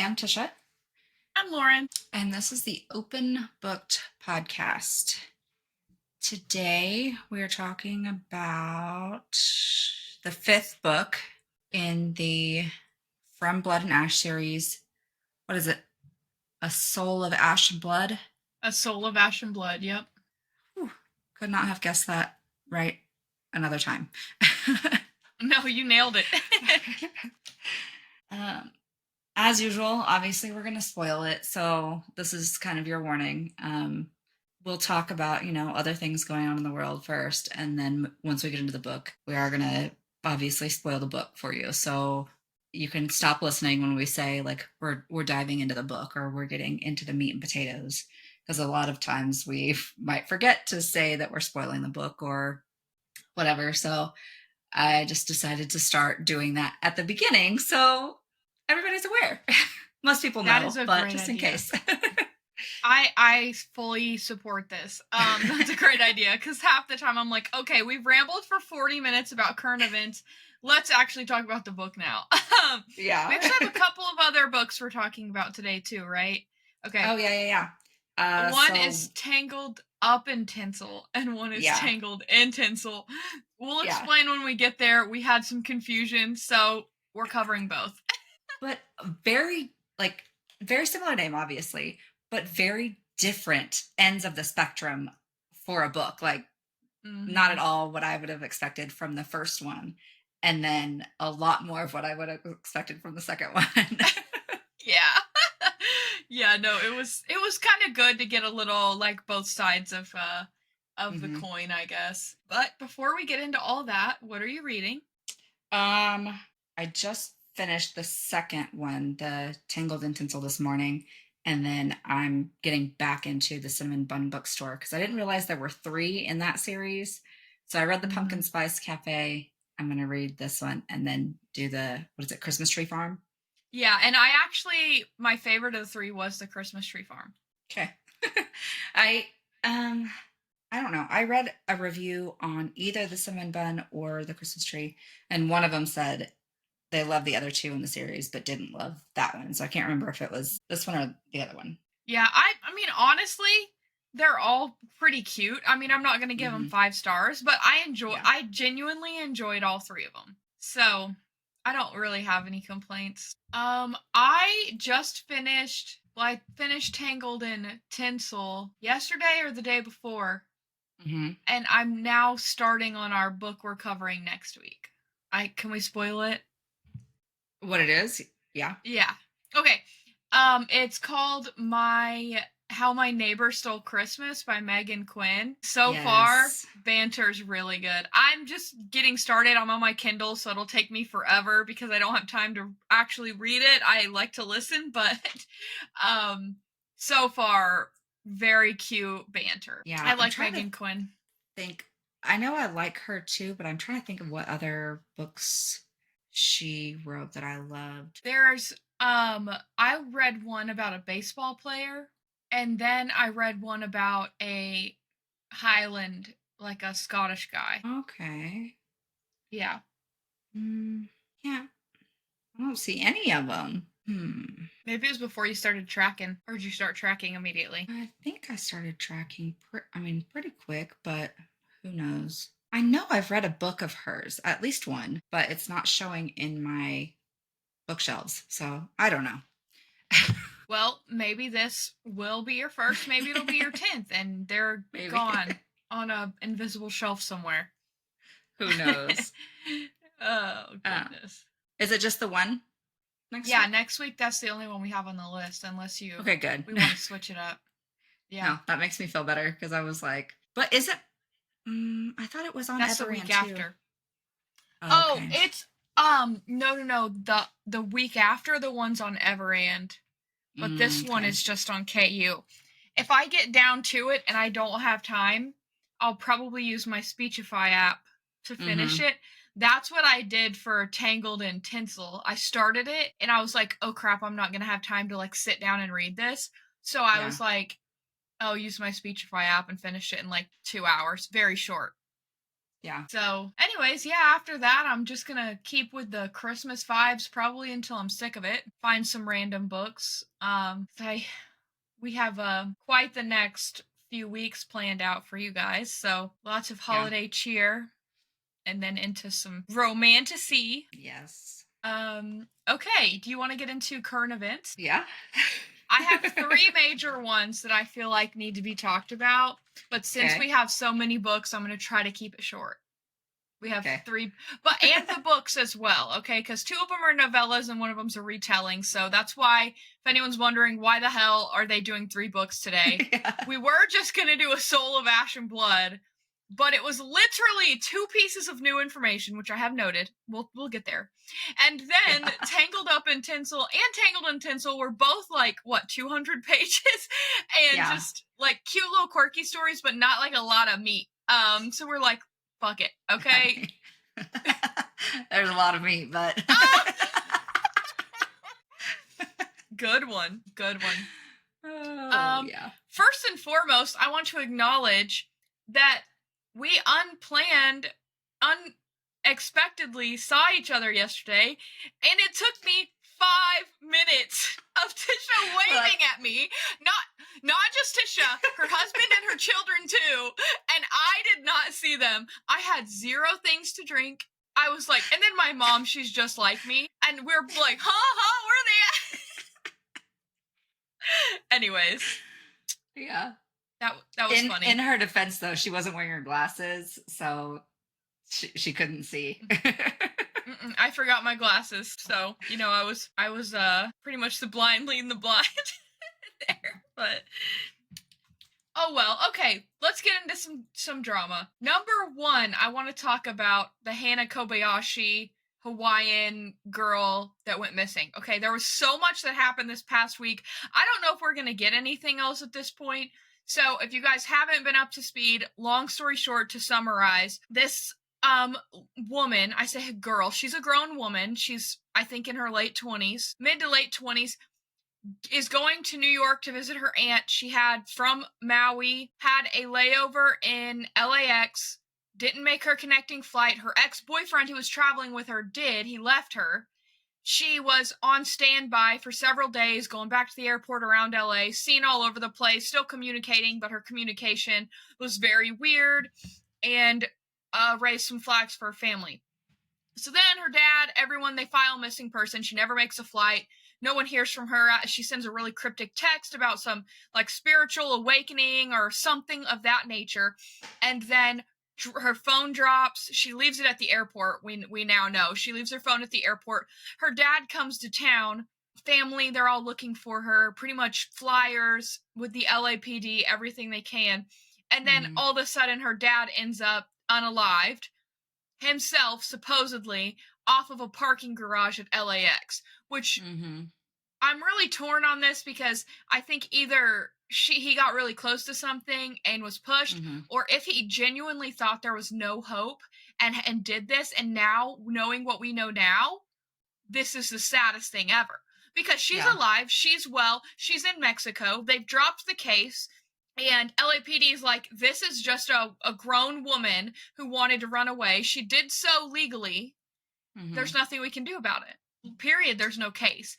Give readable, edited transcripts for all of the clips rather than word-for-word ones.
am Tisha, I'm Loren. and this is the Open Booked Podcast. Today, we are talking about the fifth book in the From Blood and Ash series. What is it? A Soul of Ash and Blood? A Soul of Ash and Blood, yep. Whew, could not have guessed that right another time. No, you nailed it. As usual, obviously we're going to spoil it, so this is kind of your warning. We'll talk about, other things going on in the world first, and then once we get into the book, we are going to obviously spoil the book for you. So you can stop listening when we say like we're diving into the book or we're getting into the meat and potatoes, because a lot of times we might forget to say that we're spoiling the book or whatever. So I just decided to start doing that at the beginning, so everybody's aware. Most people know, but just in case. I fully support this. That's a great idea, because half the time I'm like, okay, we've rambled for 40 minutes about current events. Let's actually talk about the book now. Yeah. We actually have a couple of other books we're talking about today too, right? Okay. Oh, yeah. One is Tangled Up in Tinsel, and one is Tangled in Tinsel. We'll explain when we get there. We had some confusion, so we're covering both. But very similar name, obviously, but very different ends of the spectrum for a book. Not at all what I would have expected from the first one, and then a lot more of what I would have expected from the second one. Yeah, no, it was kind of good to get a little like both sides of the coin, I guess. But before we get into all that, what are you reading? I just finished the second one, the Tangled in Tinsel, this morning, and then I'm getting back into the Cinnamon Bun Bookstore because I didn't realize there were 3 in that series. So I read the Pumpkin Spice Cafe. I'm going to read this one and then do the, Christmas Tree Farm? Yeah, and my favorite of the 3 was the Christmas Tree Farm. Okay. I don't know. I read a review on either the Cinnamon Bun or the Christmas Tree, and one of them said they loved the other 2 in the series but didn't love that one. So I can't remember if it was this one or the other one. Yeah, I mean, honestly, they're all pretty cute. I mean, I'm not going to give them 5 stars, but I genuinely enjoyed all 3 of them. So I don't really have any complaints. I just finished Tangled in Tinsel yesterday or the day before. And I'm now starting on our book we're covering next week. Can we spoil it? What it is? Yeah. Yeah. Okay. It's called How My Neighbor Stole Christmas by Megan Quinn. So far, banter's really good. I'm just getting started. I'm on my Kindle, so it'll take me forever because I don't have time to actually read it. I like to listen, but so far, very cute banter. Yeah, I like Megan Quinn. I know I like her too, but I'm trying to think of what other books she wrote that I loved. There's I read one about a baseball player, and then I read one about a Highland, like a Scottish guy. Okay. Yeah. Yeah. I don't see any of them. Maybe it was before you started tracking, or did you start tracking immediately? I think I started tracking pretty quick, but who knows? I know I've read a book of hers, at least one, but it's not showing in my bookshelves, so I don't know. Well, maybe this will be your first, maybe it'll be your 10th, and they're gone on a invisible shelf somewhere. Who knows? Oh, goodness. Is it just the one next week? Next week, that's the only one we have on the list, unless you... Okay, good. We want to switch it up. Yeah. No, that makes me feel better, because I was like, but is it... I thought it was on That's Everand, the week too. After. Oh, okay. It's... No. The week after, the one's on Everand. But this one is just on KU. If I get down to it and I don't have time, I'll probably use my Speechify app to finish it. That's what I did for Tangled in Tinsel. I started it and I was like, oh crap, I'm not going to have time to like sit down and read this. So I was like, I'll use my Speechify app and finish it in like 2 hours. Very short. Yeah. So, anyways, yeah, after that, I'm just going to keep with the Christmas vibes probably until I'm sick of it. Find some random books. We have quite the next few weeks planned out for you guys. So, lots of holiday cheer and then into some romantasy. Yes. Okay, do you want to get into current events? Yeah. I have 3 major ones that I feel like need to be talked about, but since we have so many books, I'm going to try to keep it short. We have 3, and the books as well, okay? Because 2 of them are novellas and one of them's a retelling. So that's why, if anyone's wondering why the hell are they doing 3 books today, we were just going to do A Soul of Ash and Blood, but it was literally 2 pieces of new information, which I have noted. We'll get there. And then Tangled Up and Tinsel and Tangled and Tinsel were both like, 200 pages? And just like cute little quirky stories, but not like a lot of meat. So we're like, fuck it, okay? There's a lot of meat, but... Good one. Oh, yeah. First and foremost, I want to acknowledge that we unexpectedly saw each other yesterday, and it took me 5 minutes of Tisha waving at me. Not just Tisha, her husband and her children too. And I did not see them. I had 0 things to drink. I was like, and then my mom, she's just like me. And we're like, where are they at? Anyways. Yeah. That was funny. In her defense, though, she wasn't wearing her glasses, so she couldn't see. I forgot my glasses, so I was pretty much the blind leading the blind there. But oh well. Okay, let's get into some drama. Number 1, I want to talk about the Hana Kobayashi Hawaiian girl that went missing. Okay, there was so much that happened this past week. I don't know if we're gonna get anything else at this point. So if you guys haven't been up to speed, long story short, to summarize, this woman, I say girl, she's a grown woman. She's, I think, in her mid to late 20s, is going to New York to visit her aunt. She had from Maui, had a layover in LAX, didn't make her connecting flight. Her ex-boyfriend who was traveling with her did. He left her. She was on standby for several days, going back to the airport around LA, seen all over the place, still communicating, but her communication was very weird and raised some flags for her family. So then her dad, everyone, they file missing person. She never makes a flight. No one hears from her. She sends a really cryptic text about some like spiritual awakening or something of that nature. And then her phone drops. She leaves it at the airport. We now know. She leaves her phone at the airport. Her dad comes to town. Family, they're all looking for her. Pretty much flyers with the LAPD, everything they can. And then all of a sudden her dad ends up unalived. Himself, supposedly, off of a parking garage at LAX. Which I'm really torn on this because I think either he got really close to something and was pushed, or if he genuinely thought there was no hope and did this, and now, knowing what we know now, this is the saddest thing ever. Because she's alive, she's well, she's in Mexico, they've dropped the case, and LAPD is like, this is just a grown woman who wanted to run away. She did so legally. There's nothing we can do about it. Period. There's no case.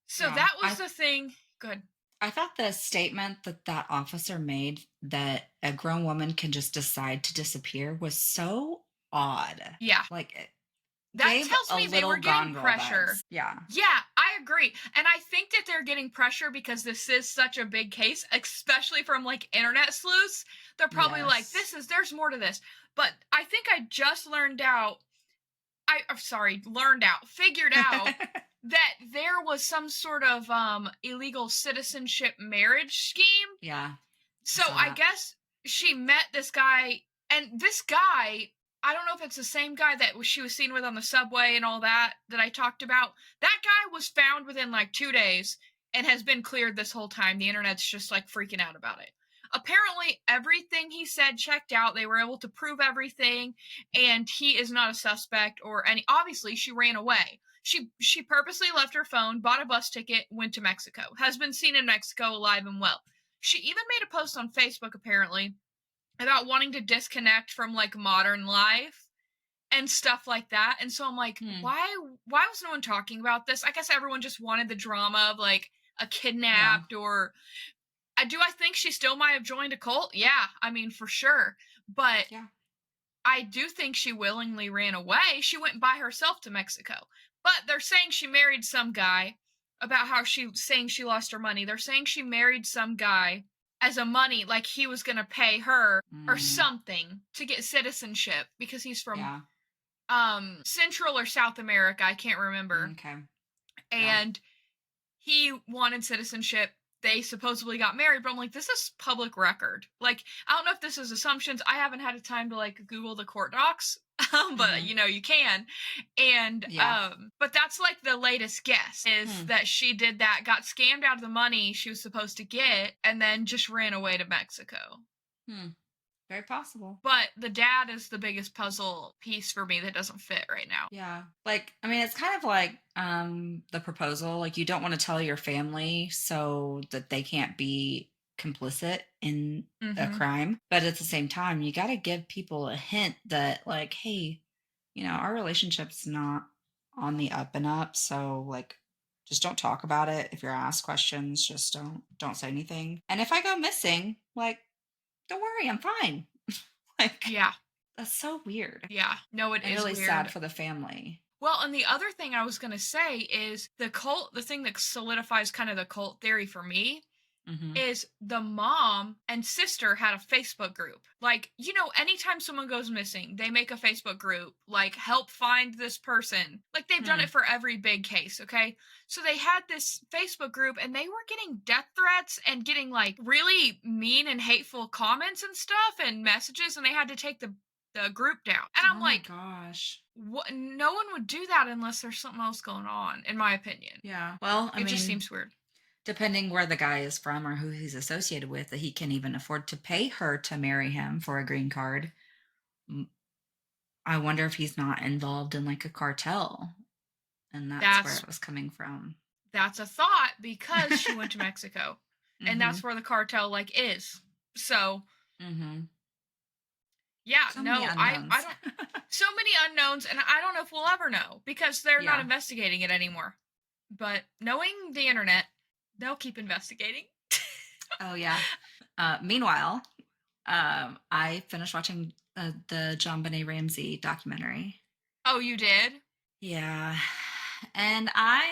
So that was the thing. Good. I thought the statement that officer made that a grown woman can just decide to disappear was so odd. Yeah. Like, that tells me they were getting pressure. Vibes. Yeah. Yeah, I agree. And I think that they're getting pressure because this is such a big case, especially from like internet sleuths. They're probably like, there's more to this. But I think I just figured out that there was some sort of illegal citizenship marriage scheme. Yeah. So I guess she met this guy, and this guy, I don't know if it's the same guy that she was seen with on the subway and all that I talked about. That guy was found within like 2 days and has been cleared this whole time. The internet's just like freaking out about it. Apparently, everything he said checked out. They were able to prove everything, and he is not a suspect or any. Obviously, she ran away. She purposely left her phone, bought a bus ticket, went to Mexico. Has been seen in Mexico alive and well. She even made a post on Facebook, apparently, about wanting to disconnect from like modern life and stuff like that. And so I'm like, why was no one talking about this? I guess everyone just wanted the drama of like a Yeah. kidnapped or I think she still might have joined a cult. Yeah, I mean for sure. But Yeah. I do think she willingly ran away. She went by herself to Mexico. But they're saying she married some guy about how she saying she lost her money. They're saying she married some guy as a money, like he was going to pay her or something to get citizenship because he's from Yeah. Central or South America, I can't remember. Okay. Yeah. And he wanted citizenship. They supposedly got married, but I'm like, this is public record. Like, I don't know if this is assumptions. I haven't had a time to like Google the court docs, but you know, you can. And Yeah. but that's like the latest guess is that she did that, got scammed out of the money she was supposed to get, and then just ran away to Mexico. Very possible. But the dad is the biggest puzzle piece for me that doesn't fit right now. Yeah. Like, I mean, it's kind of like the proposal. Like, you don't want to tell your family so that they can't be complicit in a crime. But at the same time, you got to give people a hint that, like, hey, you know, our relationship's not on the up and up. So, like, just don't talk about it. If you're asked questions, just don't say anything. And if I go missing, like, don't worry, I'm fine. Like, yeah. That's so weird. Yeah. No, it and is really weird. sad for the family. Well, and the other thing I was going to say is the thing that solidifies kind of the cult theory for me is the mom and sister had a Facebook group. Like, you know, anytime someone goes missing, they make a Facebook group, like, help find this person. Like, they've done it for every big case, okay? So they had this Facebook group and they were getting death threats and getting, like, really mean and hateful comments and stuff and messages, and they had to take the group down. And I'm like, gosh. what? No one would do that unless there's something else going on, in my opinion. Yeah. Well, I It mean, just seems weird. Depending where the guy is from or who he's associated with, that he can even afford to pay her to marry him for a green card. I wonder if he's not involved in like a cartel, and that's where it was coming from. That's a thought because she went to Mexico, and that's where the cartel like is. So, yeah, so no, I don't. So many unknowns, and I don't know if we'll ever know because they're not investigating it anymore. But knowing the internet, they'll keep investigating. Oh yeah. Meanwhile, I finished watching the JonBenet Ramsey documentary. Oh, you did? Yeah. And I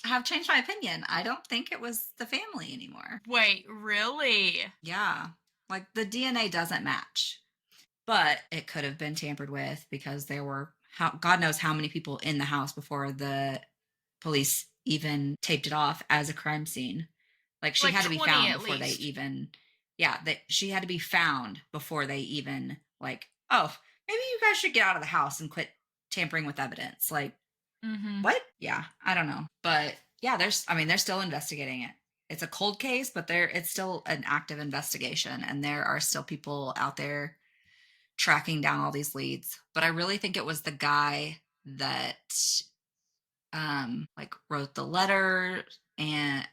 have changed my opinion. I don't think it was the family anymore. Wait, really? Yeah. Like the DNA doesn't match. But it could have been tampered with because there were God knows how many people in the house before the police even taped it off as a crime scene. Like she had to be found before they even that she had to be found before they even like, oh, maybe you guys should get out of the house and quit tampering with evidence. Like what? Yeah, I don't know. But yeah, they're still investigating it. It's a cold case, but it's still an active investigation and there are still people out there tracking down all these leads. But I really think it was the guy that like wrote the letter and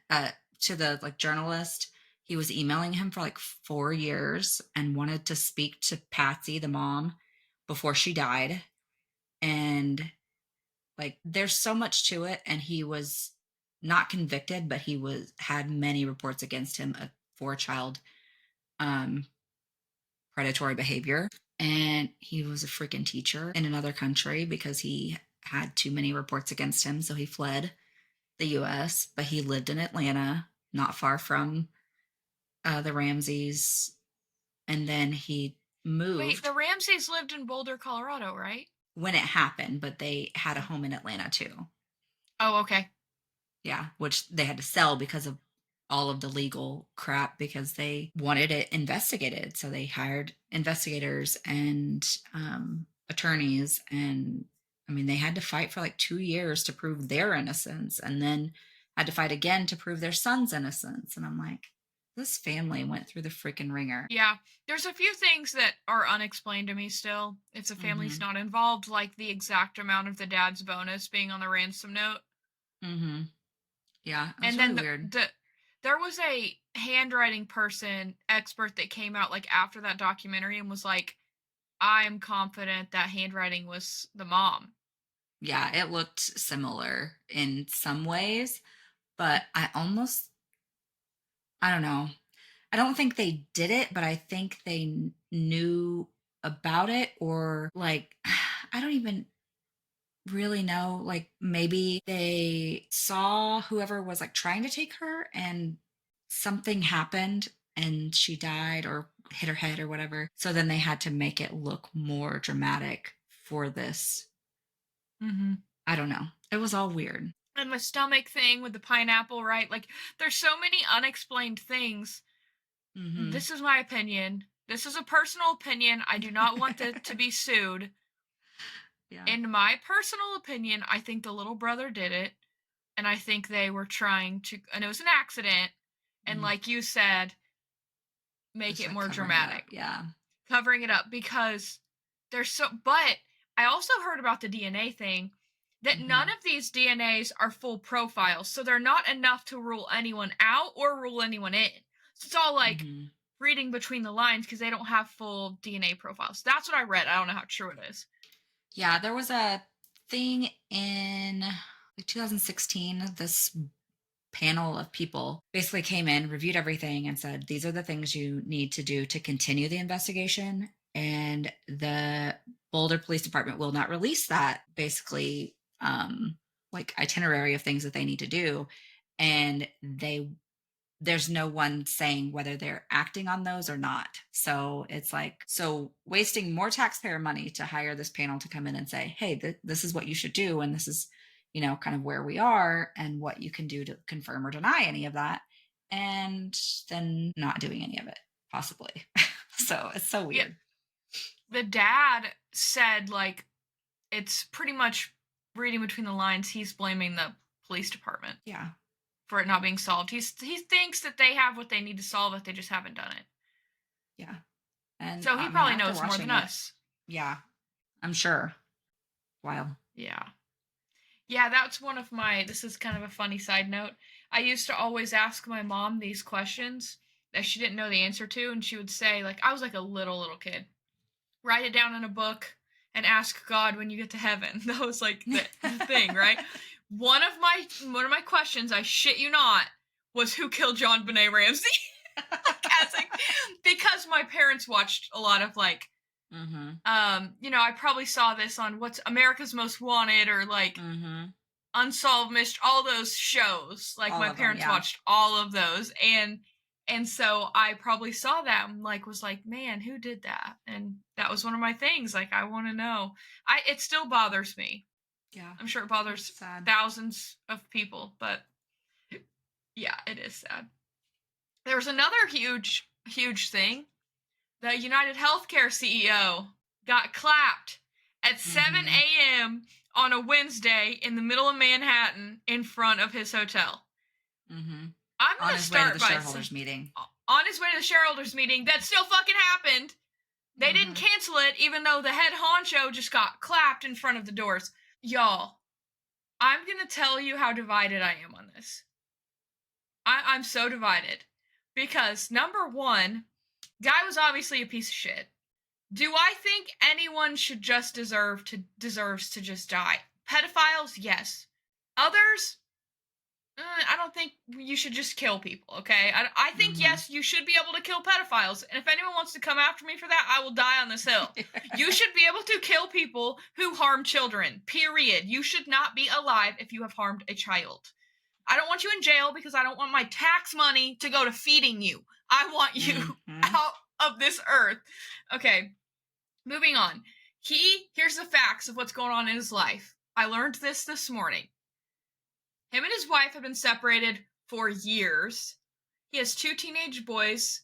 to the like journalist. He was emailing him for like 4 years and wanted to speak to Patsy, the mom, before she died. And like there's so much to it, and he was not convicted, but he had many reports against him for child predatory behavior. And he was a freaking teacher in another country because he had too many reports against him. So he fled the US, but he lived in Atlanta, not far from the Ramseys. And then he moved. Wait, the Ramseys lived in Boulder, Colorado, right? When it happened, but they had a home in Atlanta too. Oh, okay. Yeah, which they had to sell because of all of the legal crap because they wanted it investigated. So they hired investigators and attorneys. And I mean, they had to fight for like 2 years to prove their innocence and then had to fight again to prove their son's innocence. And I'm like, this family went through the freaking ringer. Yeah. There's a few things that are unexplained to me still. If the family's not involved, like the exact amount of the dad's bonus being on the ransom note. Yeah. And then really weird. There was a handwriting person expert that came out like after that documentary and was like, I'm confident that handwriting was the mom. Yeah, it looked similar in some ways, but I don't know. I don't think they did it, but I think they knew about it, or like, I don't even really know. Like, maybe they saw whoever was like trying to take her and something happened and she died or hit her head or whatever. So then they had to make it look more dramatic for this. Mm-hmm. I don't know. It was all weird. And the stomach thing with the pineapple, right? Like, there's so many unexplained things. Mm-hmm. This is my opinion. This is a personal opinion. I do not want it to be sued. Yeah. In my personal opinion, I think the little brother did it. And I think they were trying to, and it was an accident. And Mm. like you said, make Just it like more covering it up. dramatic. Yeah. Covering it up because there's so, but I also heard about the DNA thing that Mm-hmm. none of these DNAs are full profiles. So they're not enough to rule anyone out or rule anyone in. So it's all like Mm-hmm. reading between the lines because they don't have full DNA profiles. That's what I read. I don't know how true it is. Yeah, there was a thing in like 2016. This panel of people basically came in, reviewed everything, and said, these are the things you need to do to continue the investigation. And the Boulder Police Department will not release that basically like itinerary of things that they need to do. And there's no one saying whether they're acting on those or not. So it's like, so wasting more taxpayer money to hire this panel to come in and say, hey, this is what you should do. And this is, kind of where we are and what you can do to confirm or deny any of that. And then not doing any of it, possibly. So it's so Yeah. weird. The dad said, like, it's pretty much reading between the lines. He's blaming the police department. Yeah. For it not being solved. He thinks that they have what they need to solve it, they just haven't done it. Yeah. And So he I mean, probably after knows more than watching it, us. yeah, I'm sure. Wow. Yeah. Yeah, that's one of my, this is kind of a funny side note. I used to always ask my mom these questions that she didn't know the answer to, and she would say, like, I was like a little kid. Write it down in a book and ask God when you get to heaven. That was like the thing, right? One of my questions, I shit you not, was who killed John Benet Ramsey? Because my parents watched a lot of like Mm-hmm. I probably saw this on what's America's Most Wanted or like Mm-hmm. Unsolved Mystery, all those shows. Like All my of them, parents yeah. watched all of those, and so I probably saw that and like was like, man, who did that? And that was one of my things. Like I want to know. It still bothers me. Yeah. I'm sure it bothers thousands of people, but yeah, it is sad. There was another huge thing. The United Healthcare CEO got clapped at 7 a.m. on a Wednesday in the middle of Manhattan in front of his hotel. Mm-hmm. I'm going to start by shareholders meeting. On his way to the shareholders meeting that still fucking happened. They didn't cancel it even though the head honcho just got clapped in front of the doors. Y'all, I'm going to tell you how divided I am on this. I'm so divided. Because, number one, guy was obviously a piece of shit. Do I think anyone should just deserves to just die? Pedophiles, yes. Others, I don't think you should just kill people, okay? I think, yes, you should be able to kill pedophiles. And if anyone wants to come after me for that, I will die on this hill. You should be able to kill people who harm children, period. You should not be alive if you have harmed a child. I don't want you in jail because I don't want my tax money to go to feeding you. I want you out of this earth. Okay, moving on. Here's the facts of what's going on in his life. I learned this morning. Him and his wife have been separated for years. He has 2 teenage boys,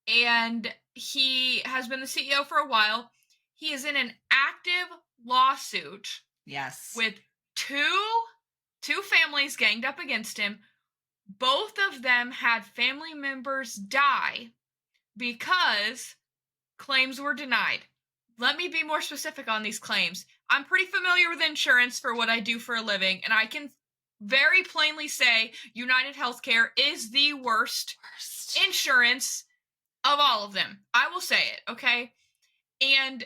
and he has been the CEO for a while. He is in an active lawsuit. Yes. With two families ganged up against him. Both of them had family members die because claims were denied. Let me be more specific on these claims. I'm pretty familiar with insurance for what I do for a living, and I can very plainly say United Healthcare is the worst insurance of all of them. I will say it, okay? And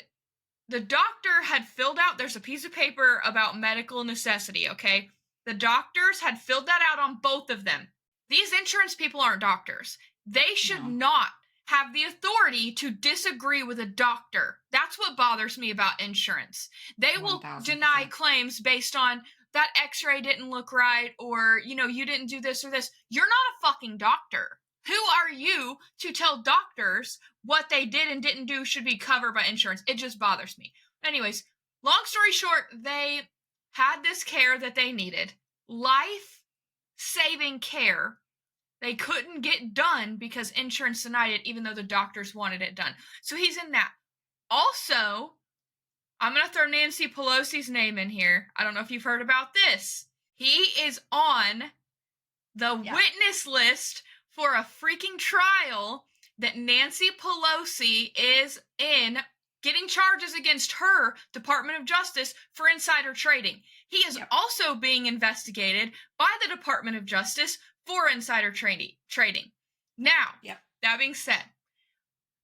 the doctor had filled out, there's a piece of paper about medical necessity, okay? The doctors had filled that out on both of them. These insurance people aren't doctors. They should not have the authority to disagree with a doctor. That's what bothers me about insurance. They will 1000%. deny claims based on that x-ray didn't look right, or, you didn't do this or this. You're not a fucking doctor. Who are you to tell doctors what they did and didn't do should be covered by insurance? It just bothers me. Anyways, long story short, they had this care that they needed. Life-saving care. They couldn't get done because insurance denied it, even though the doctors wanted it done. So he's in that. Also, I'm going to throw Nancy Pelosi's name in here. I don't know if you've heard about this. He is on the witness list for a freaking trial that Nancy Pelosi is in, getting charges against her Department of Justice for insider trading. He is also being investigated by the Department of Justice for insider trading. Now, that being said,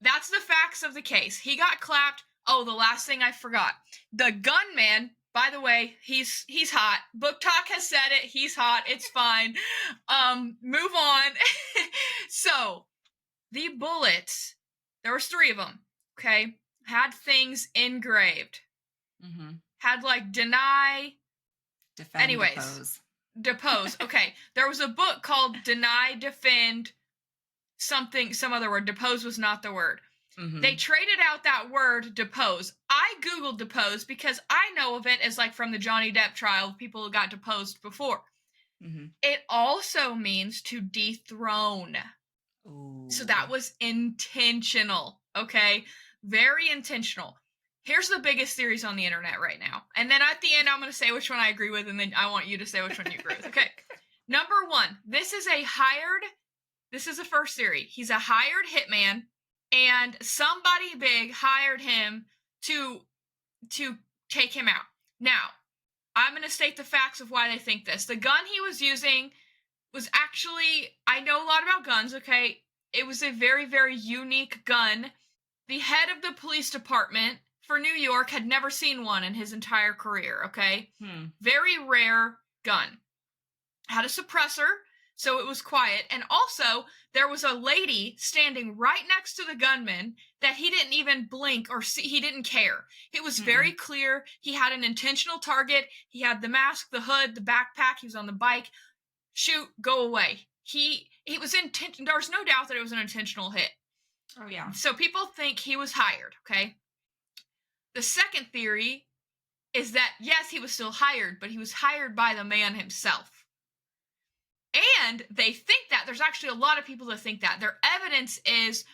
that's the facts of the case. He got clapped. Oh, the last thing I forgot. The gunman, by the way, he's hot. Book Talk has said it. He's hot. It's fine. Move on. So, the bullets, there was 3 of them, okay? Had things engraved. Mm-hmm. Had like deny. Defend, anyways. Depose. Okay. There was a book called Deny, Defend, some other word. Depose was not the word. Mm-hmm. They traded out that word depose. I Googled depose because I know of it as like from the Johnny Depp trial, people who got deposed before. Mm-hmm. It also means to dethrone. Ooh. So that was intentional. Okay. Very intentional. Here's the biggest theories on the internet right now. And then at the end, I'm going to say which one I agree with, and then I want you to say which one you agree with. Okay. Number 1, this is the first theory. He's a hired hitman, and somebody big hired him to take him out. Now, I'm going to state the facts of why they think this. The gun he was using was actually, I know a lot about guns, okay? It was a very, very unique gun. The head of the police department for New York had never seen one in his entire career, okay? Very rare gun. Had a suppressor, so it was quiet. And also, there was a lady standing right next to the gunman that he didn't even blink or see. He didn't care. It was very clear. He had an intentional target. He had the mask, the hood, the backpack. He was on the bike. Shoot, go away. He was there was no doubt that it was an intentional hit. Oh, yeah. So people think he was hired, okay? The second theory is that, yes, he was still hired, but he was hired by the man himself. And they think that. There's actually a lot of people that think that. Their evidence is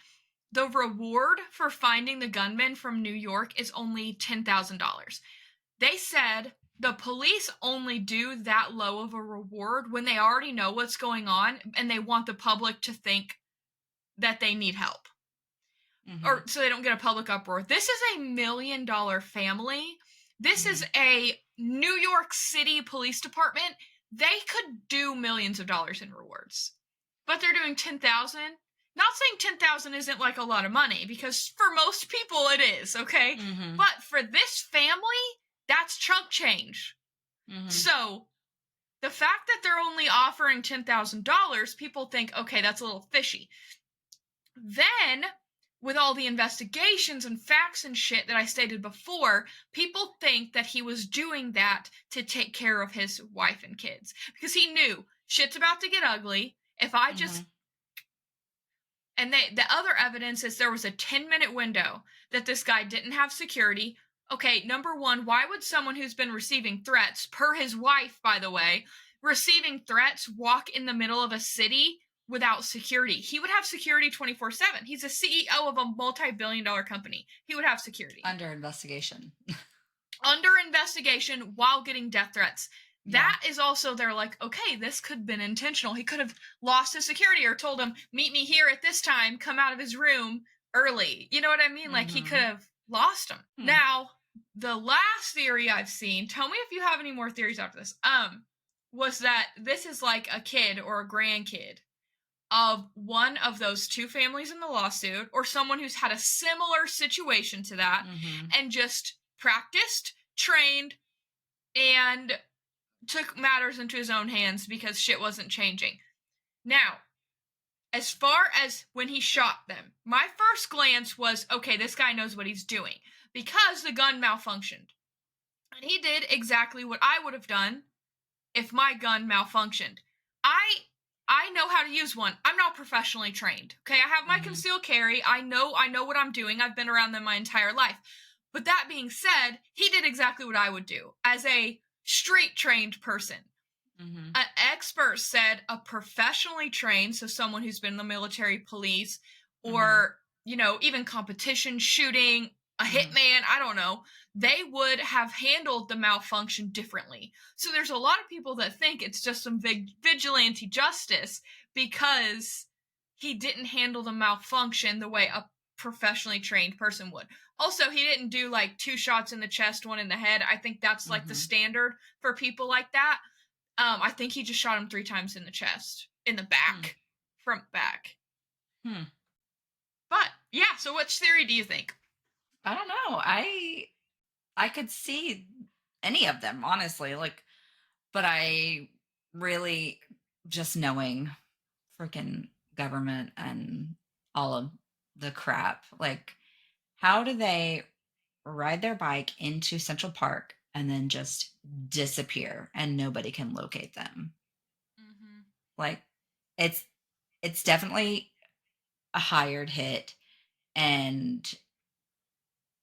the reward for finding the gunman from New York is only $10,000. They said the police only do that low of a reward when they already know what's going on and they want the public to think that they need help. Or so they don't get a public uproar. This is a $1 million family. This is a New York City police department. They could do millions of dollars in rewards. But they're doing $10,000. Not saying $10,000 isn't like a lot of money, because for most people it is, okay? But for this family, that's chunk change. So the fact that they're only offering $10,000, people think, okay, that's a little fishy. Then, with all the investigations and facts and shit that I stated before, people think that he was doing that to take care of his wife and kids. Because he knew, shit's about to get ugly. If I just... And the other evidence is there was a 10-minute window that this guy didn't have security. Okay, number 1, why would someone who's been receiving threats, per his wife, by the way, receiving threats, walk in the middle of a city without security? He would have security 24/7. He's a CEO of a multi-billion-dollar company. He would have security. Under investigation. Under investigation while getting death threats. That is also, they're like, okay, this could have been intentional. He could have lost his security or told him, meet me here at this time, come out of his room early. You know what I mean? Like, he could have lost him. Now, the last theory I've seen, tell me if you have any more theories after this. was that this is like a kid or a grandkid of one of those two families in the lawsuit, or someone who's had a similar situation to that, and just practiced, trained, and took matters into his own hands because shit wasn't changing. Now, as far as when he shot them, my first glance was, okay, this guy knows what he's doing because the gun malfunctioned. And he did exactly what I would have done if my gun malfunctioned. I know how to use one. I'm not professionally trained. Okay, I have my concealed carry. I know what I'm doing. I've been around them my entire life. But that being said, he did exactly what I would do as a street trained person. An expert said a professionally trained, so someone who's been in the military, police, or even competition shooting, a hitman, I don't know, they would have handled the malfunction differently. So there's a lot of people that think it's just some vigilante justice because he didn't handle the malfunction the way a professionally trained person would. Also, he didn't do like 2 shots in the chest, 1 in the head. I think that's like the standard for people like that. I think he just shot him 3 times in the chest, in the back, front back. But yeah, so which theory do you think? I don't know. I could see any of them, honestly. Like, but I really, just knowing freaking government and all of the crap, like, how do they ride their bike into Central Park and then just disappear and nobody can locate them? Like, it's definitely a hired hit, and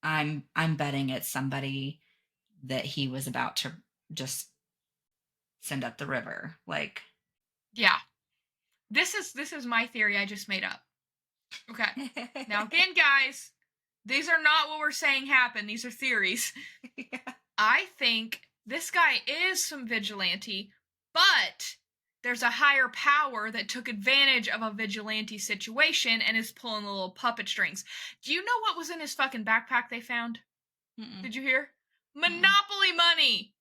I'm betting it's somebody that he was about to just send up the river. Like, yeah, this is my theory I just made up. Okay, now again, guys, these are not what we're saying happened. These are theories. Yeah. I think this guy is some vigilante, but there's a higher power that took advantage of a vigilante situation and is pulling the little puppet strings. Do you know what was in his fucking backpack they found? Did you hear? Monopoly money!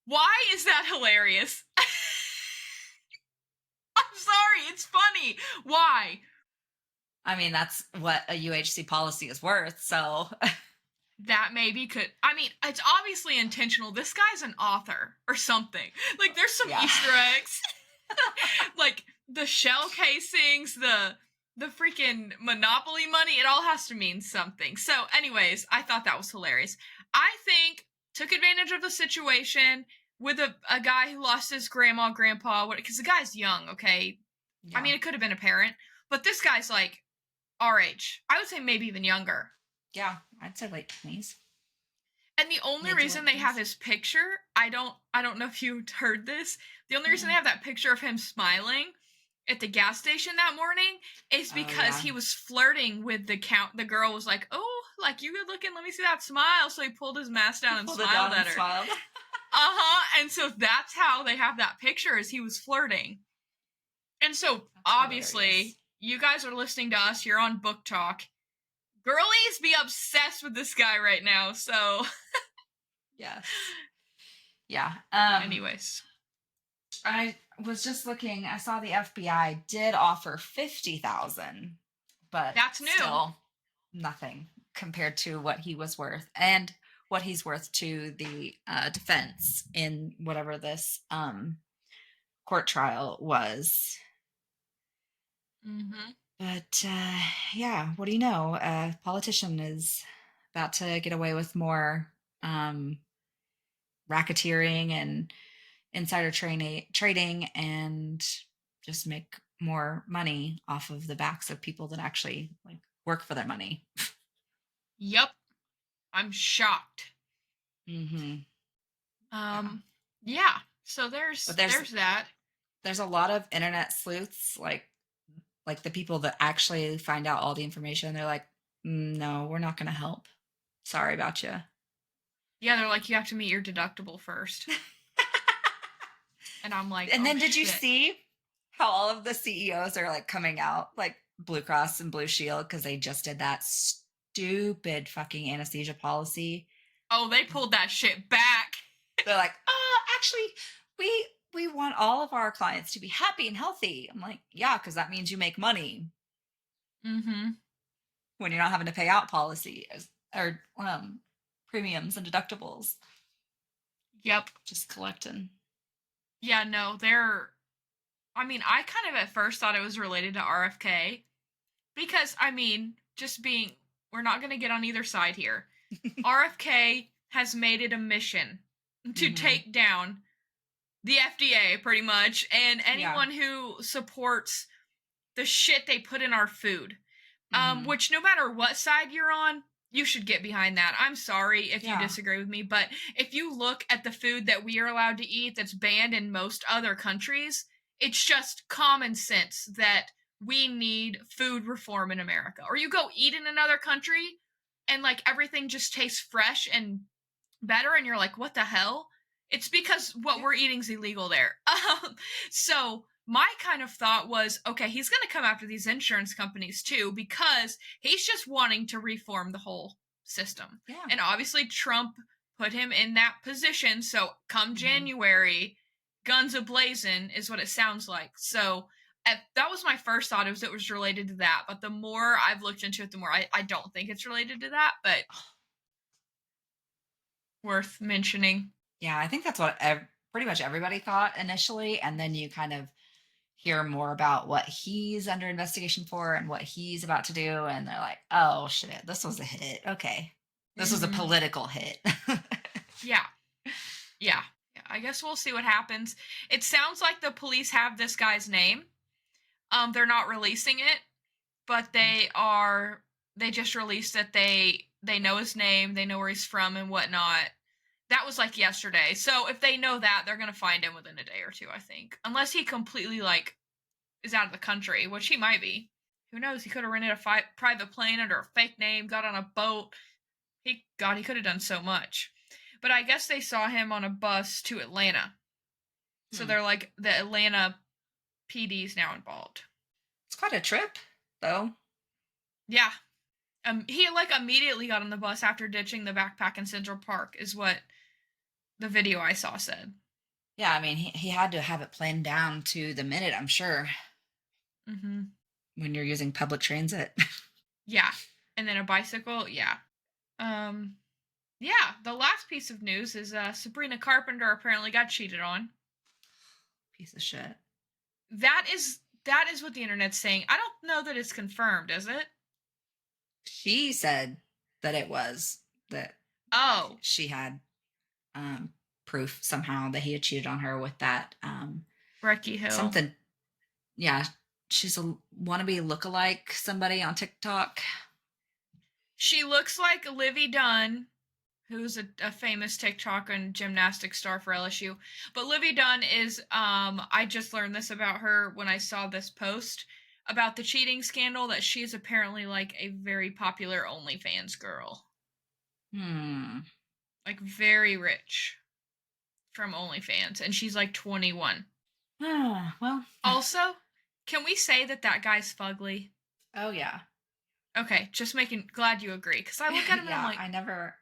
Why is that hilarious? I'm sorry, it's funny. Why? I mean, that's what a UHC policy is worth, so. That maybe could. I mean, it's obviously intentional. This guy's an author or something. Like, there's some Easter eggs. Like, the shell casings, the freaking Monopoly money, it all has to mean something. So, anyways, I thought that was hilarious. I think took advantage of the situation with a guy who lost his grandma, grandpa, because the guy's young, okay? Yeah. I mean, it could have been a parent, but this guy's like our age. I would say maybe even younger. Yeah, I'd say late 20s. And the only reason they have his picture, I don't know if you heard this. The only reason they have that picture of him smiling at the gas station that morning is because he was flirting with the girl was like, "Oh, like, you good looking, let me see that smile." So he pulled his mask down and smiled at her. And so that's how they have that picture, is he was flirting. And so that's obviously hilarious. You guys are listening to us, you're on Book Talk. Girlies be obsessed with this guy right now, so. Yes. Yeah. Anyways. I was just looking, I saw the FBI did offer $50,000, but that's new. Still nothing compared to what he was worth and what he's worth to the defense in whatever this court trial was. But yeah, what do you know? A politician is about to get away with more racketeering and insider trading and just make more money off of the backs of people that actually like work for their money. Yep. I'm shocked. Yeah. So there's that. There's a lot of internet sleuths, like the people that actually find out all the information. They're like, no, we're not going to help. Sorry about you. Yeah, they're like, you have to meet your deductible first. And I'm like, and then did you see how all of the CEOs are like coming out, like Blue Cross and Blue Shield, because they just did that stupid fucking anesthesia policy? Oh, they pulled that shit back. They're like, actually, we want all of our clients to be happy and healthy. I'm like, yeah, because that means you make money Mm-hmm. when you're not having to pay out policies or premiums and deductibles. Yep. Just collecting. Yeah, no, I mean, I kind of at first thought it was related to RFK because, I mean, we're not going to get on either side here. RFK has made it a mission to take down the FDA pretty much and anyone who supports the shit they put in our food. Which no matter what side you're on, you should get behind that. I'm sorry if you disagree with me, but if you look at the food that we are allowed to eat that's banned in most other countries, it's just common sense that we need food reform in America. Or you go eat in another country and like everything just tastes fresh and better and you're like, what the hell? It's because what we're eating's illegal there. So my kind of thought was, okay, he's going to come after these insurance companies too because he's just wanting to reform the whole system. Yeah. And obviously Trump put him in that position. So come January, guns ablazing is what it sounds like. So that was my first thought. It was related to that. But the more I've looked into it, the more I don't think it's related to that. But worth mentioning. Yeah, I think that's what pretty much everybody thought initially. And then you kind of hear more about what he's under investigation for and what he's about to do. And they're like, oh, shit, this was a hit. Okay. This was a political hit. Yeah. I guess we'll see what happens. It sounds like the police have this guy's name. They're not releasing it, but they just released that they know his name, they know where he's from and whatnot. That was like yesterday. So if they know that, they're going to find him within a day or two, I think. Unless he completely like is out of the country, which he might be. Who knows? He could have rented a private plane under a fake name, got on a boat. He could have done so much. But I guess they saw him on a bus to Atlanta. So they're like, the Atlanta PD's now involved. It's quite a trip, though. Yeah. He like immediately got on the bus after ditching the backpack in Central Park, is what the video I saw said. Yeah, I mean, he had to have it planned down to the minute, I'm sure. Mm-hmm. When you're using public transit. Yeah. And then a bicycle, yeah. Yeah, the last piece of news is Sabrina Carpenter apparently got cheated on. Piece of shit. That is what the internet's saying. I don't know that it's confirmed, is it? She said that it was that. Oh, she had proof somehow that he had cheated on her with that Brecky Hill. Something. Yeah, she's a wannabe lookalike somebody on TikTok. She looks like Livy Dunn, who's a famous TikTok and gymnastics star for LSU. But Livy Dunn is, I just learned this about her when I saw this post about the cheating scandal, that she is apparently like a very popular OnlyFans girl. Like very rich from OnlyFans. And she's like 21. Well. Also, can we say that guy's fugly? Oh, yeah. Okay, just glad you agree. Because I look at him and I'm like... I never...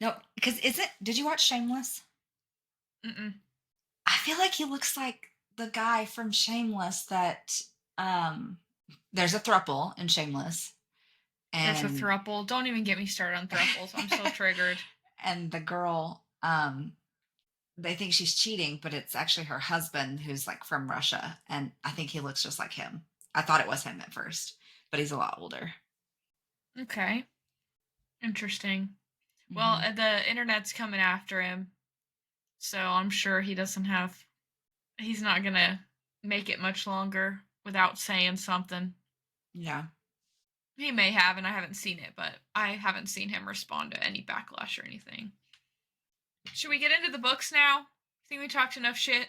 No, because did you watch Shameless? Mm-mm. I feel like he looks like the guy from Shameless that... there's a throuple in Shameless. And there's a throuple. Don't even get me started on throuples. I'm so triggered. And the girl, they think she's cheating, but it's actually her husband who's like from Russia. And I think he looks just like him. I thought it was him at first, but he's a lot older. Okay. Interesting. Mm-hmm. Well, the internet's coming after him. So I'm sure he's not going to make it much longer without saying something. Yeah. He may have, and I haven't seen it, but I haven't seen him respond to any backlash or anything. Should we get into the books now? Think we talked enough shit?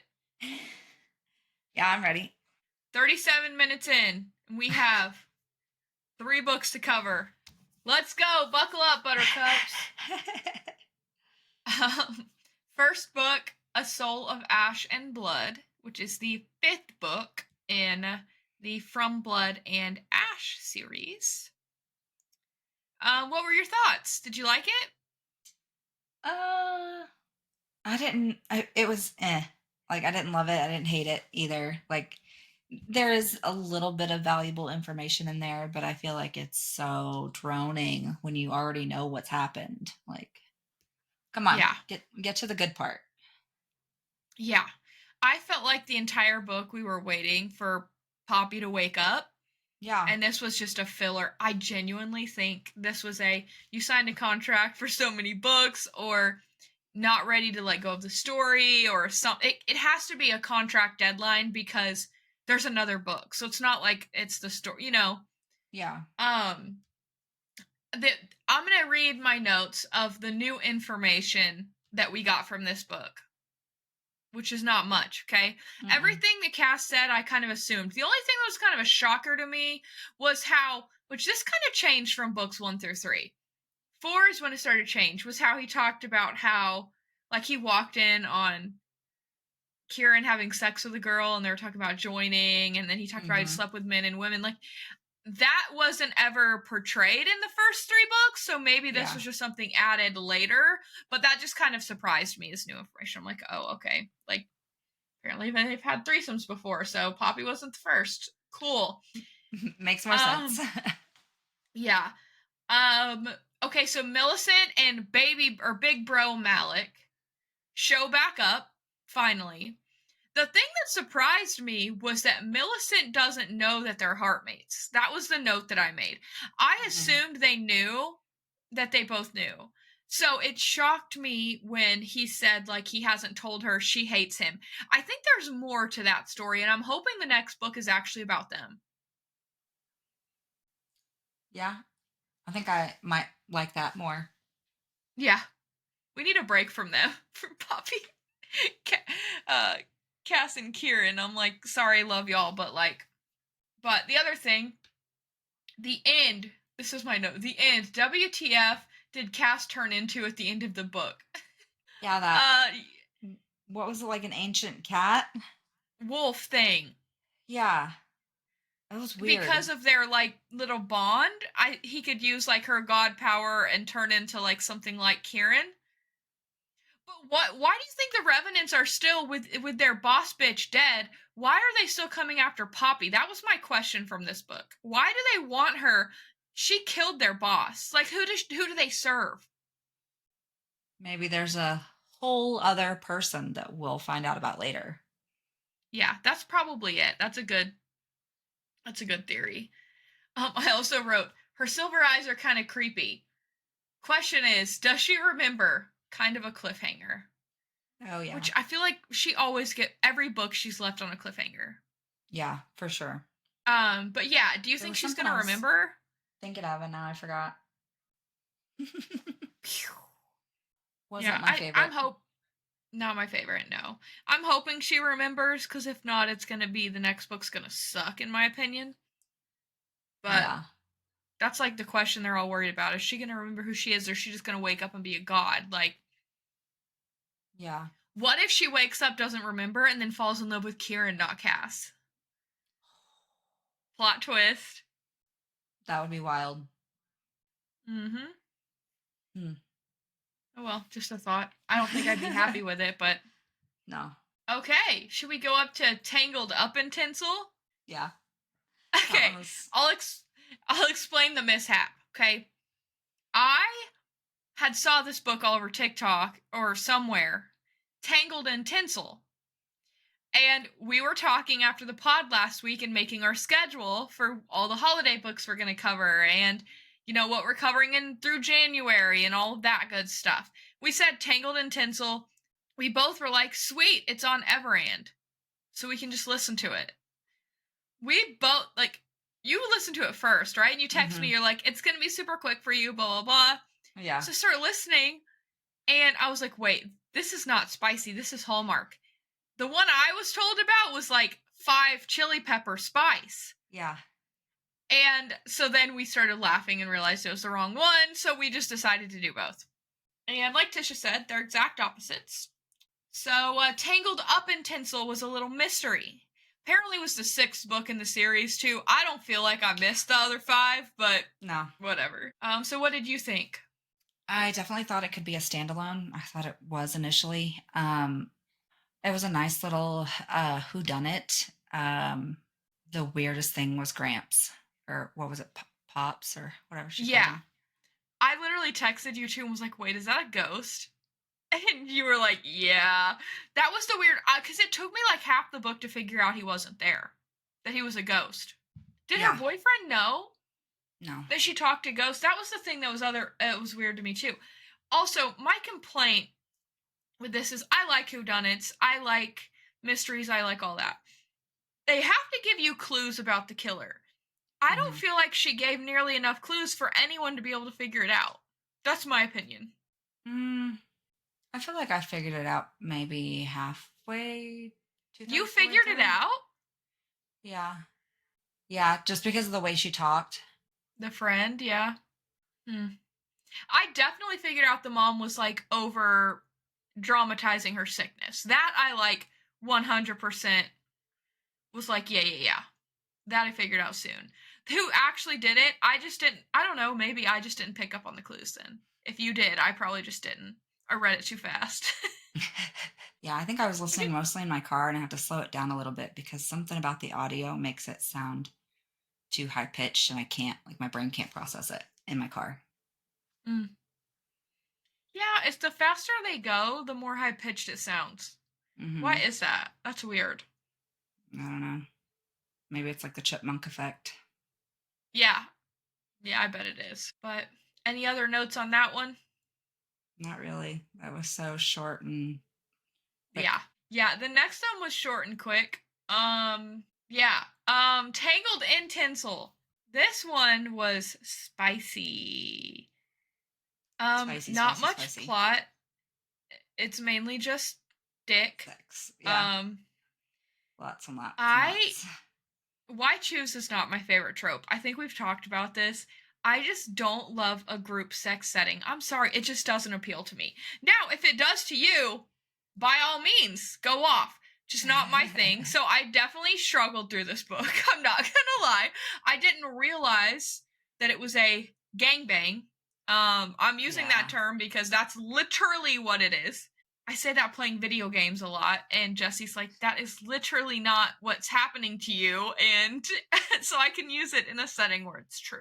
Yeah, I'm ready. 37 minutes in, and we have 3 books to cover. Let's go! Buckle up, buttercups! First book, A Soul of Ash and Blood, which is the 5th book in the From Blood and Ash series. What were your thoughts? Did you like it? I didn't. It was Like, I didn't love it. I didn't hate it either. Like, there is a little bit of valuable information in there, but I feel like it's so droning when you already know what's happened. Like, come on, Yeah. get to the good part. Yeah. I felt like the entire book we were waiting for Poppy to wake up. Yeah. And this was just a filler. I genuinely think this was you signed a contract for so many books, or not ready to let go of the story, or something. It has to be a contract deadline because there's another book. So it's not like it's the story, Yeah. I'm going to read my notes of the new information that we got from this book, which is not much, okay? Mm-mm. Everything the cast said, I kind of assumed. The only thing that was kind of a shocker to me was which this kind of changed from books 1 through 3. 4 is when it started to change, was how he talked about how, like, he walked in on Kieran having sex with a girl, and they were talking about joining, and then he talked about he slept with men and women. Like, that wasn't ever portrayed in the first 3 books, so maybe this was just something added later, but that just kind of surprised me as new information. I'm like, oh, okay. Like, apparently they've had threesomes before, so Poppy wasn't the first. Cool. Makes more sense. Yeah. Okay, so Millicent and Big Bro Malik show back up, finally. The thing that surprised me was that Millicent doesn't know that they're heartmates. That was the note that I made. I assumed they knew, that they both knew. So it shocked me when he said, like, he hasn't told her she hates him. I think there's more to that story, and I'm hoping the next book is actually about them. Yeah. I think I might like that more. Yeah. We need a break from them, from Poppy. Cass and Kieran. I'm like, sorry, love y'all, but the other thing, the end. This is my note. The end. WTF did Cass turn into at the end of the book? Yeah, that. What was it, like an ancient cat? Wolf thing. Yeah. That was weird. Because of their little bond, he could use her god power and turn into something like Kieran. But why do you think the Revenants are still with their boss bitch dead? Why are they still coming after Poppy? That was my question from this book. Why do they want her? She killed their boss. Like, who do they serve? Maybe there's a whole other person that we'll find out about later. Yeah, that's probably it. That's a good theory. I also wrote, her silver eyes are kind of creepy. Question is, does she remember? Kind of a cliffhanger. Oh, yeah. Which I feel like she always every book she's left on a cliffhanger. Yeah, for sure. But yeah, do you think she's gonna remember? Thinking of it now, I forgot. Wasn't my favorite. Not my favorite, no. I'm hoping she remembers, because if not, it's gonna be the next book's gonna suck, in my opinion. But yeah. That's the question they're all worried about. Is she gonna remember who she is, or is she just gonna wake up and be a god? Yeah. What if she wakes up, doesn't remember, and then falls in love with Kieran, not Cass? Plot twist. That would be wild. Oh well, just a thought. I don't think I'd be happy with it, but... No. Okay, should we go up to Tangled Up in Tinsel? Yeah. Okay, I'll explain the mishap, okay? I had saw this book all over TikTok or somewhere, Tangled in Tinsel. And we were talking after the pod last week and making our schedule for all the holiday books we're going to cover and, what we're covering through January and all of that good stuff. We said Tangled in Tinsel. We both were like, sweet, it's on Everand. So we can just listen to it. We both, you listened to it first, right? And you text me, you're like, it's going to be super quick for you, blah, blah, blah. Yeah. So I start listening, and I was like, wait, this is not spicy. This is Hallmark. The one I was told about was 5 chili pepper spice. Yeah. And so then we started laughing and realized it was the wrong one, so we just decided to do both. And like Tisha said, they're exact opposites. So Tangled Up in Tinsel was a little mystery. Apparently it was the 6th book in the series, too. I don't feel like I missed the other 5, but no, whatever. So what did you think? I definitely thought it could be a standalone. I thought it was initially. It was a nice little whodunit. The weirdest thing was Gramps, or what was it, Pops, or whatever she called Yeah. him. I literally texted you too and was like, wait, is that a ghost? And you were like, yeah. That was the weird, because it took me like half the book to figure out he wasn't there, that he was a ghost. Did her Yeah. boyfriend know No. that she talked to ghosts? That was the thing that was it was weird to me too. Also, my complaint with this is I like whodunits, I like mysteries, I like all that. They have to give you clues about the killer. I don't feel like she gave nearly enough clues for anyone to be able to figure it out. That's my opinion. I feel like I figured it out maybe halfway, You two-thirds the way figured it through. out? Yeah. Yeah, just because of the way she talked. The friend, yeah. I definitely figured out the mom was like over dramatizing her sickness. That I like 100% was like, yeah. That I figured out soon. Who actually did it? I just didn't. I don't know. Maybe I just didn't pick up on the clues then. If you did, I probably just didn't. I read it too fast. Yeah, I think I was listening mostly in my car and I had to slow it down a little bit because something about the audio makes it sound too high pitched and I can't, like, my brain can't process it in my car. Mm. Yeah, it's the faster they go, the more high pitched it sounds. Why is that? That's weird. I don't know. Maybe it's like the chipmunk effect. Yeah. Yeah, I bet it is. But any other notes on that one? Not really. That was so short and quick. Yeah. Yeah, the next one was short and quick. Yeah. Tangled in Tinsel. This one was spicy. Spicy, Not spicy, much spicy. plot. It's mainly just dick. Sex. Yeah. Lots and lots and lots. Why choose is not my favorite trope. I think we've talked about this. I just don't love a group sex setting. I'm sorry, it just doesn't appeal to me. Now, if it does to you, by all means, go off. Just not my thing. So I definitely struggled through this book. I'm not gonna lie. I didn't realize that it was a gangbang. I'm using that term because that's literally what it is. I say that playing video games a lot, and Jesse's like, that is literally not what's happening to you, and so I can use it in a setting where it's true.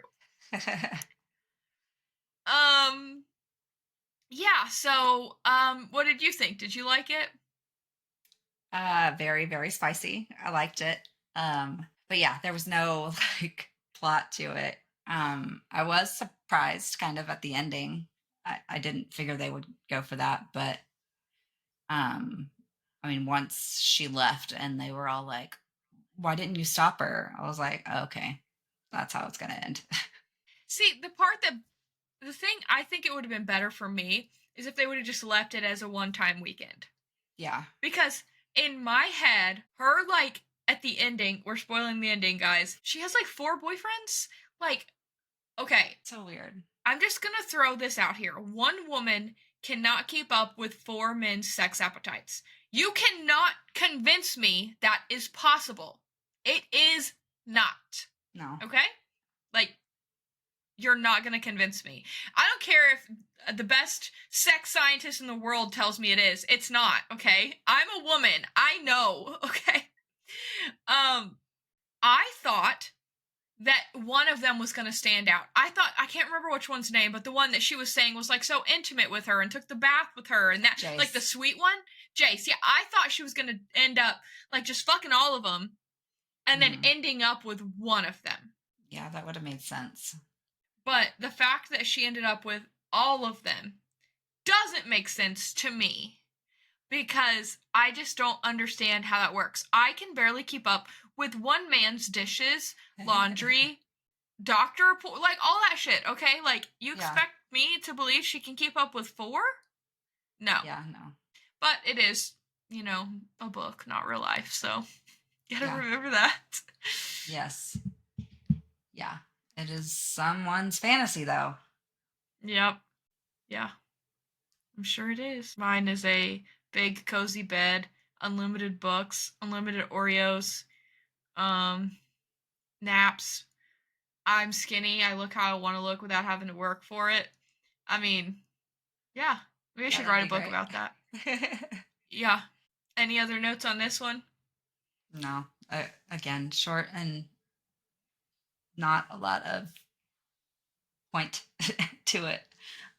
Yeah, so, what did you think? Did you like it? Very, very spicy. I liked it. But yeah, there was no like plot to it. I was surprised kind of at the ending. I didn't figure they would go for that, but um, I mean, once she left and they were all like, why didn't you stop her? I was like, oh, okay, that's how it's going to end. See, the thing I think it would have been better for me is if they would have just left it as a one-time weekend. Yeah. Because in my head, her, like, at the ending, we're spoiling the ending, guys, she has, like, 4 boyfriends? Like, okay. So weird. I'm just gonna throw this out here. One woman cannot keep up with 4 men's sex appetites. You cannot convince me that is possible. It is not. No. Okay? Like, you're not gonna convince me. I don't care if the best sex scientist in the world tells me it is. It's not, okay? I'm a woman. I know, okay? I thought that one of them was going to stand out. I can't remember which one's name, but the one that she was saying was like so intimate with her and took the bath with her and that, Jace. like the sweet one, Jace. Yeah, I thought she was going to end up like just fucking all of them and then ending up with one of them. Yeah, that would have made sense. But the fact that she ended up with all of them doesn't make sense to me. Because I just don't understand how that works. I can barely keep up with one man's dishes, laundry, doctor report, like all that shit, okay? Like, you expect me to believe she can keep up with 4? No. Yeah, no. But it is, a book, not real life, so you gotta remember that. Yes. Yeah. It is someone's fantasy, though. Yep. Yeah. I'm sure it is. Mine is a big cozy bed, unlimited books, unlimited Oreos, naps. I'm skinny. I look how I want to look without having to work for it. I mean, yeah. Maybe I should write a book about that. Yeah. Any other notes on this one? No. Again, short and not a lot of point to it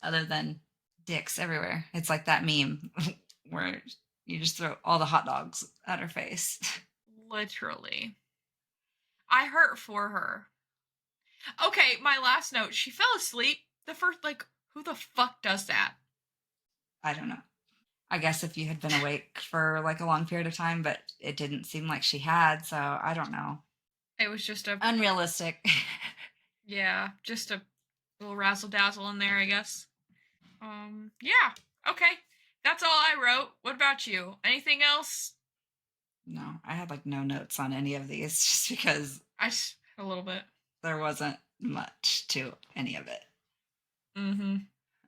other than dicks everywhere. It's like that meme where you just throw all the hot dogs at her face. Literally. I hurt for her. Okay, my last note. She fell asleep. The first, like, who the fuck does that? I don't know. I guess if you had been awake for like a long period of time, but it didn't seem like she had, so I don't know. It was just a Unrealistic. yeah, just a little razzle dazzle in there, I guess. Yeah. Okay. That's all I wrote. What about you? Anything else? No, I had like no notes on any of these just because A little bit. there wasn't much to any of it. Mm-hmm.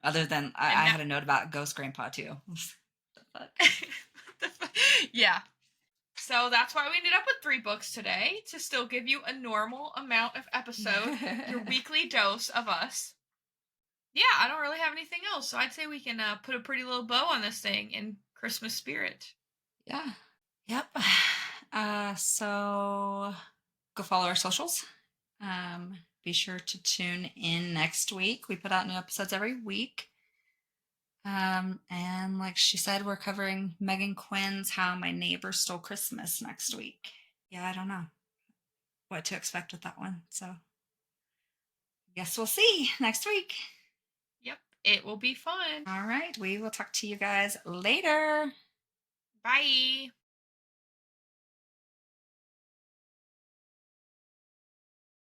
Other than I had a note about Ghost Grandpa too. Yeah. So that's why we ended up with 3 books today, to still give you a normal amount of episode, your weekly dose of us. Yeah, I don't really have anything else, so I'd say we can put a pretty little bow on this thing in Christmas spirit. Yeah. Yep. So go follow our socials. Be sure to tune in next week. We put out new episodes every week. And like she said, we're covering Megan Quinn's How My Neighbor Stole Christmas next week. Yeah, I don't know what to expect with that one. So I guess we'll see next week. Yep, it will be fun. All right. We will talk to you guys later. Bye.